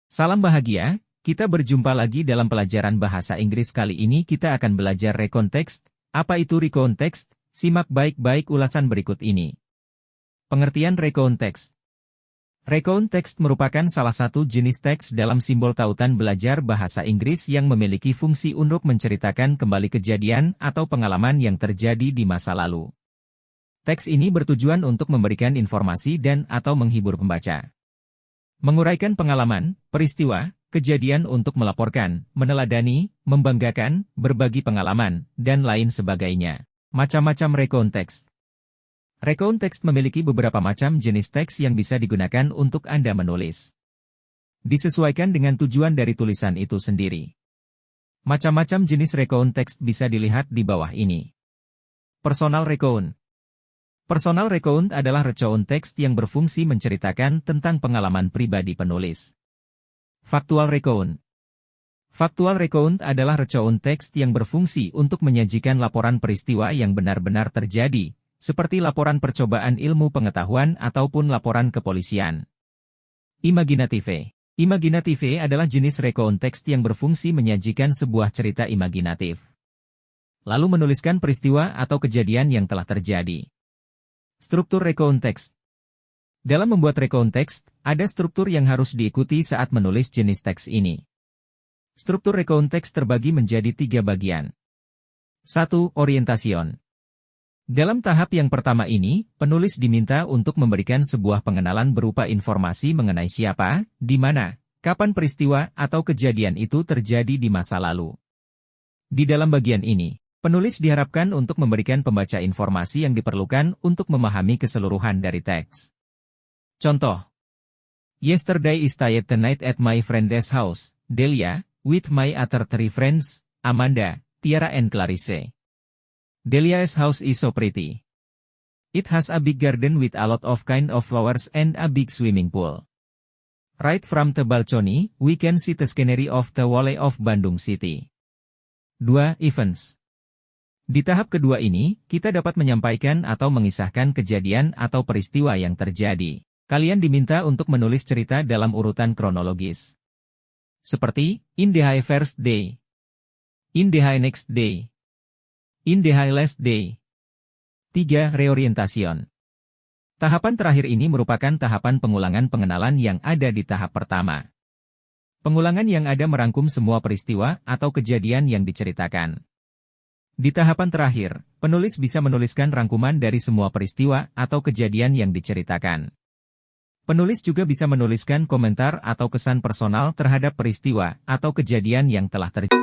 Salam bahagia, kita berjumpa lagi dalam pelajaran bahasa Inggris. Kali ini kita akan belajar recontext. Apa itu recontext? Simak baik-baik ulasan berikut ini. Pengertian recontext. Recontext merupakan salah satu jenis teks dalam simbol tautan belajar bahasa Inggris yang memiliki fungsi untuk menceritakan kembali kejadian atau pengalaman yang terjadi di masa lalu. Teks ini bertujuan untuk memberikan informasi dan/atau menghibur pembaca. Menguraikan pengalaman, peristiwa, kejadian untuk melaporkan, meneladani, membanggakan, berbagi pengalaman, dan lain sebagainya. Macam-macam recontext. Recontext memiliki beberapa macam jenis teks yang bisa digunakan untuk Anda menulis. Disesuaikan dengan tujuan dari tulisan itu sendiri. Macam-macam jenis recontext bisa dilihat di bawah ini. Personal recount. Personal recount adalah recontext yang berfungsi menceritakan tentang pengalaman pribadi penulis. Factual recount. Factual recount adalah recontext yang berfungsi untuk menyajikan laporan peristiwa yang benar-benar terjadi, seperti laporan percobaan ilmu pengetahuan ataupun laporan kepolisian. Imaginative. Imaginative adalah jenis recontext yang berfungsi menyajikan sebuah cerita imaginatif, lalu menuliskan peristiwa atau kejadian yang telah terjadi. Struktur recontext. Dalam membuat recontext, ada struktur yang harus diikuti saat menulis jenis teks ini. Struktur recontext terbagi menjadi 3 bagian. 1. Orientation. Dalam tahap yang pertama ini, penulis diminta untuk memberikan sebuah pengenalan berupa informasi mengenai siapa, di mana, kapan peristiwa atau kejadian itu terjadi di masa lalu. Di dalam bagian ini, penulis diharapkan untuk memberikan pembaca informasi yang diperlukan untuk memahami keseluruhan dari teks. Contoh. Yesterday I stayed the night at my friend's house, Delia, with my other 3 friends, Amanda, Tiara and Clarice. Delia's house is so pretty. It has a big garden with a lot of kind of flowers and a big swimming pool. Right from the balcony, we can see the scenery of the Wall of Bandung City. 2. Events. Di tahap kedua ini, kita dapat menyampaikan atau mengisahkan kejadian atau peristiwa yang terjadi. Kalian diminta untuk menulis cerita dalam urutan kronologis. Seperti, in the high first day, in the high next day, in the high last day. 3. Reorientation. Tahapan terakhir ini merupakan tahapan pengulangan pengenalan yang ada di tahap pertama. Pengulangan yang ada merangkum semua peristiwa atau kejadian yang diceritakan. Di tahapan terakhir, penulis bisa menuliskan rangkuman dari semua peristiwa atau kejadian yang diceritakan. Penulis juga bisa menuliskan komentar atau kesan personal terhadap peristiwa atau kejadian yang telah terjadi.